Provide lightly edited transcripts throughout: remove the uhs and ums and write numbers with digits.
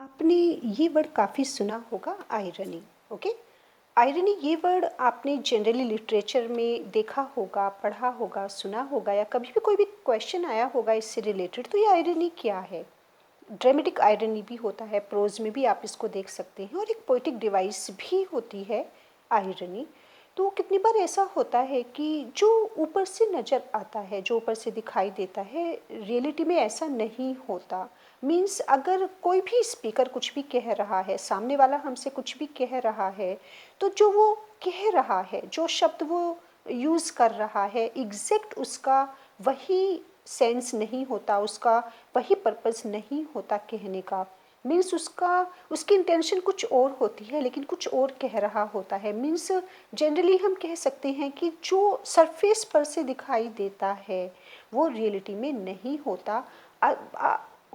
आपने ये वर्ड काफ़ी सुना होगा, आयरनी। ओके। आयरनी ये वर्ड आपने जनरली लिटरेचर में देखा होगा, पढ़ा होगा, सुना होगा, या कभी भी कोई भी क्वेश्चन आया होगा इससे रिलेटेड। तो ये आयरनी क्या है? ड्रामेटिक आयरनी भी होता है, प्रोज में भी आप इसको देख सकते हैं, और एक पोइटिक डिवाइस भी होती है आयरनी। तो कितनी बार ऐसा होता है कि जो ऊपर से नज़र आता है, जो ऊपर से दिखाई देता है, रियलिटी में ऐसा नहीं होता। मीन्स अगर कोई भी स्पीकर कुछ भी कह रहा है, सामने वाला हमसे कुछ भी कह रहा है, तो जो वो कह रहा है, जो शब्द वो यूज़ कर रहा है, एग्जैक्ट उसका वही सेंस नहीं होता, उसका वही पर्पस नहीं होता कहने का। मीन्स उसकी इंटेंशन कुछ और होती है, लेकिन कुछ और कह रहा होता है। मीन्स जनरली हम कह सकते हैं कि जो सरफेस पर से दिखाई देता है वो रियलिटी में नहीं होता,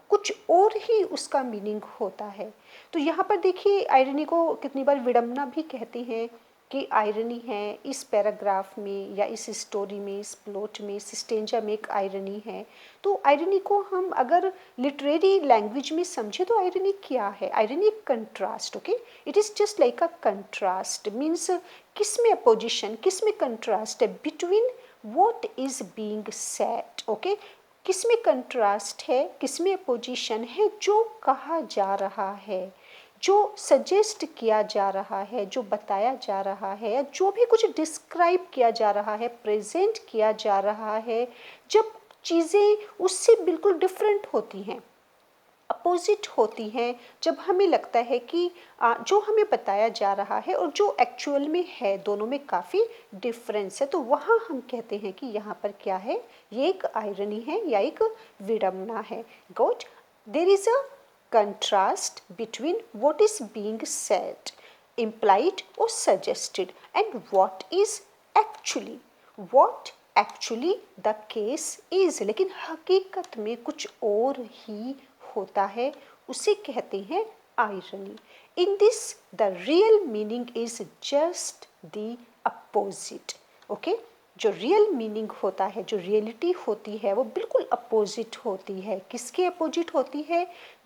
कुछ और ही उसका मीनिंग होता है। तो यहाँ पर देखिए, आयरनी को कितनी बार विडंबना भी कहते हैं कि आयरनी है इस पैराग्राफ में, या इस स्टोरी में, इस प्लॉट में, इस स्टेंजा में एक आयरनी है। तो आयरनी को हम अगर लिटरेरी लैंग्वेज में समझे तो आयरनी क्या है? आयरनी एक contrast. Okay, it is just like a contrast. Means किस में अपोजिशन, किस में कंट्रास्ट है between what is being said. Okay, किस में कंट्रास्ट है, किस में अपोजिशन है, जो कहा जा रहा है, जो सजेस्ट किया जा रहा है, जो बताया जा रहा है, या जो भी कुछ डिस्क्राइब किया जा रहा है, प्रेजेंट किया जा रहा है, जब चीज़ें उससे बिल्कुल डिफरेंट होती हैं, अपोजिट होती हैं, जब हमें लगता है कि जो हमें बताया जा रहा है और जो एक्चुअल में है, दोनों में काफ़ी डिफरेंस है, तो वहाँ हम कहते हैं कि यहाँ पर क्या है, ये एक आयरनी है या एक विडंबना है। Good. There is a contrast between what is being said, implied or suggested, and what actually the case is। लेकिन हकीकत में कुछ और ही होता है, उसे कहते हैं irony. In this the real meaning is just the opposite. Okay, जो रियल मीनिंग होता है, जो रियलिटी होती है, वो बिल्कुल अपोजिट होती है। किसके अपोजिट होती है?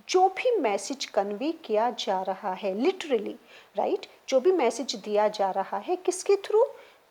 जो भी मैसेज कन्वे किया जा रहा है, लिटरली, राइट, जो भी मैसेज दिया जा रहा है, किसके थ्रू?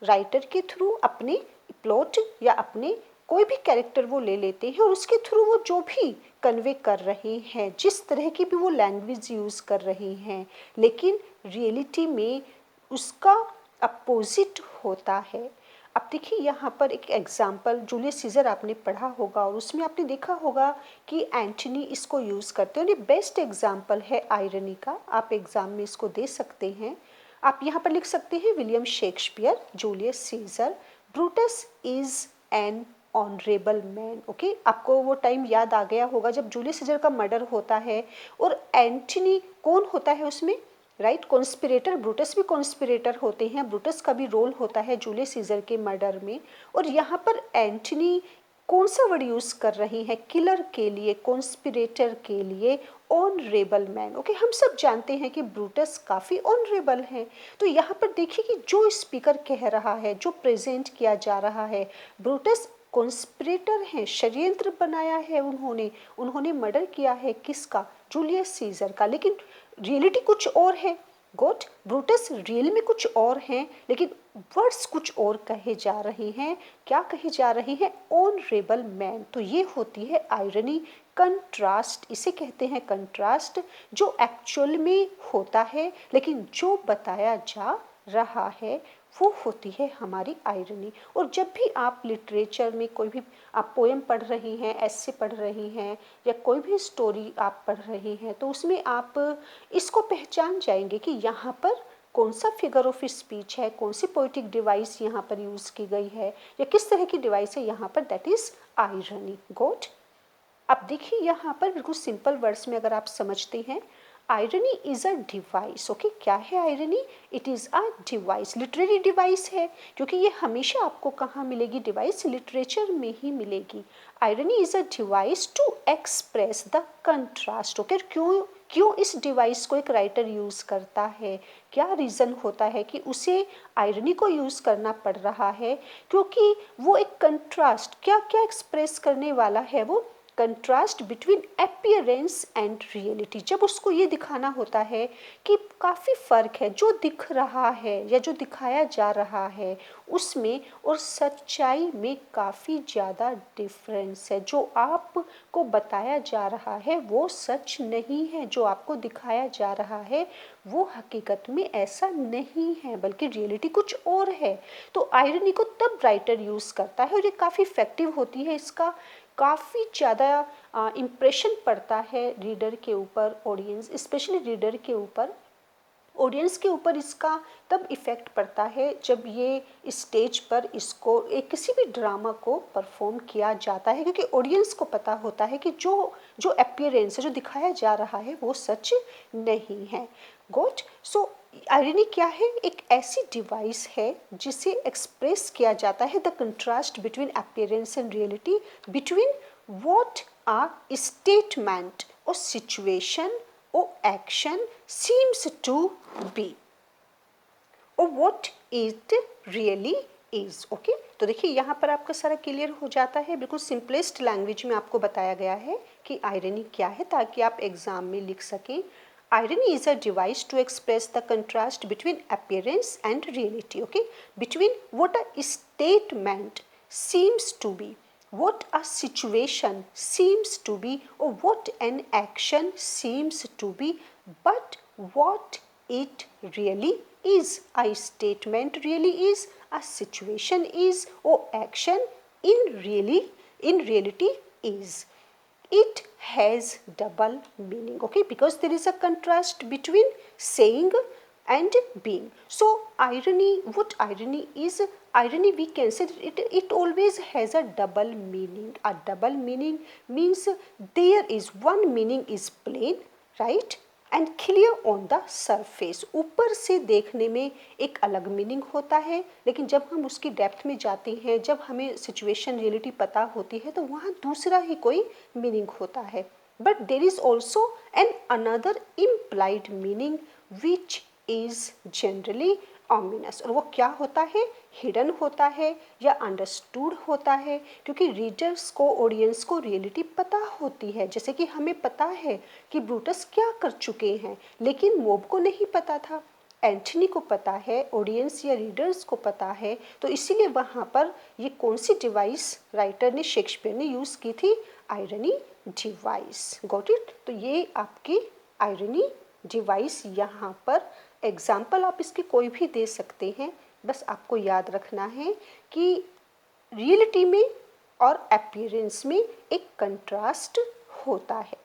राइटर के थ्रू, अपने प्लॉट या अपने कोई भी कैरेक्टर वो ले लेते हैं, और उसके थ्रू वो जो भी कन्वे कर रहे हैं, जिस तरह की भी वो लैंग्वेज यूज़ कर रहे हैं, लेकिन रियलिटी में उसका अपोजिट होता है। अब देखिए, यहाँ पर एक एग्जाम्पल, जूलियस सीजर आपने पढ़ा होगा और उसमें आपने देखा होगा कि एंटनी इसको यूज़ करते हैं, और ये बेस्ट एग्जाम्पल है आयरनी का। आप एग्ज़ाम में इसको दे सकते हैं। आप यहाँ पर लिख सकते हैं, William Shakespeare, Julius Caesar, Brutus is an honourable man. Okay, आपको वो टाइम याद आ गया होगा जब जूलियस सीजर का मर्डर होता है, और एंटनी कौन होता है उसमें? Right, conspirator. ब्रूटस भी कॉन्स्पिरेटर होते हैं, ब्रूटस का भी रोल होता है जूलियस सीजर के मर्डर में। और यहाँ पर एंटनी कौन सा वर्ड यूज़ कर रही हैं? किलर के लिए, कॉन्स्पिरेटर के लिए, ऑनरेबल मैन। ओके, हम सब जानते हैं कि ब्रूटस काफ़ी ऑनरेबल हैं। तो यहाँ पर देखिए कि जो स्पीकर कह रहा है, जो प्रेजेंट किया जा रहा है, ब्रूटस कॉन्स्पिरेटर हैं, षड्यंत्र बनाया है उन्होंने, उन्होंने मर्डर किया है किसका? जूलियस सीजर का। लेकिन रियलिटी कुछ और है। गुड, ब्रूटस रियल में कुछ और हैं, लेकिन वर्ड्स कुछ और कहे जा रहे हैं। क्या कहे जा रहे हैं? Honourable man. तो ये होती है आयरनी, कंट्रास्ट, इसे कहते हैं कंट्रास्ट, जो एक्चुअल में होता है, लेकिन जो बताया जा रहा है वो होती है हमारी आयरनी। और जब भी आप लिटरेचर में कोई भी आप पोएम पढ़ रही हैं, एस्से पढ़ रही हैं, या कोई भी स्टोरी आप पढ़ रही हैं, तो उसमें आप इसको पहचान जाएंगे कि यहाँ पर कौन सा फिगर ऑफ स्पीच है, कौन सी पोइटिक डिवाइस यहाँ पर यूज़ की गई है, या किस तरह की डिवाइस है यहाँ पर, दैट इज़ आयरनी। गुड। अब देखिए, यहाँ पर बिल्कुल सिंपल वर्ड्स में अगर आप समझते हैं, irony is a device. Okay, क्या है irony? It is a device, literary device है, क्योंकि ये हमेशा आपको कहाँ मिलेगी? डिवाइस लिटरेचर में ही मिलेगी। Irony is a device to express the contrast. Okay, क्यों इस डिवाइस को एक राइटर यूज़ करता है? क्या रीज़न होता है कि उसे आयरनी को यूज़ करना पड़ रहा है? क्योंकि वो एक कंट्रास्ट क्या क्या एक्सप्रेस करने वाला है? वो contrast between appearance and reality, जब उसको ये दिखाना होता है कि काफ़ी फ़र्क है जो दिख रहा है या जो दिखाया जा रहा है उसमें और सच्चाई में काफ़ी ज़्यादा डिफरेंस है। जो आपको बताया जा रहा है वो सच नहीं है, जो आपको दिखाया जा रहा है वो हकीकत में ऐसा नहीं है, बल्कि रियलिटी कुछ और है। तो आयरनी को तब राइटर यूज़ करता है और ये काफ़ी इफ़ेक्टिव होती है, इसका काफ़ी ज़्यादा इम्प्रेशन पड़ता है रीडर के ऊपर, ऑडियंस स्पेशली रीडर के ऊपर, ऑडियंस के ऊपर इसका तब इफ़ेक्ट पड़ता है जब ये स्टेज पर इसको एक किसी भी ड्रामा को परफॉर्म किया जाता है, क्योंकि ऑडियंस को पता होता है कि जो जो अपीयरेंस है, जो दिखाया जा रहा है वो सच नहीं है। गॉट? सो आयरनी क्या है? एक ऐसी डिवाइस है जिसे एक्सप्रेस किया जाता है the contrast between appearance and reality, between what a statement और situation or action seems to be or what it really is. Okay, तो देखिए यहाँ पर आपका सारा क्लियर हो जाता है, बिल्कुल सिंपलेस्ट लैंग्वेज में आपको बताया गया है कि आयरनी क्या है ताकि आप एग्जाम में लिख सकें। Irony is a device to express the contrast between appearance and reality, okay? Between what a statement seems to be, what a situation seems to be, or what an action seems to be, but what it really is. A statement really is, a situation is, or action in reality is. It has double meaning, okay, because there is a contrast between saying and being. So irony, what irony is? Irony, we can say it always has a double meaning. A double meaning means there is one meaning is plain, right, and clear on the surface, ऊपर से देखने में एक अलग meaning होता है, लेकिन जब हम उसकी डेप्थ में जाते हैं, जब हमें सिचुएशन रियलिटी पता होती है तो वहाँ दूसरा ही कोई मीनिंग होता है। But there is also an another implied meaning which is generally ominous, और वो क्या होता है? हिडन होता है या अंडरस्टूड होता है, क्योंकि रीडर्स को, ऑडियंस को रियलिटी पता होती है। जैसे कि हमें पता है कि ब्रूटस क्या कर चुके हैं, लेकिन मोब को नहीं पता था, एंथनी को पता है, ऑडियंस या रीडर्स को पता है। तो इसीलिए वहाँ पर ये कौन सी डिवाइस राइटर ने, शेक्सपियर ने यूज़ की थी? Irony device. Got it? तो ये आपकी आयरनी डिवाइस यहाँ पर एग्जाम्पल आप इसके कोई भी दे सकते हैं, बस आपको याद रखना है कि रियलिटी में और अपीयरेंस में एक कंट्रास्ट होता है।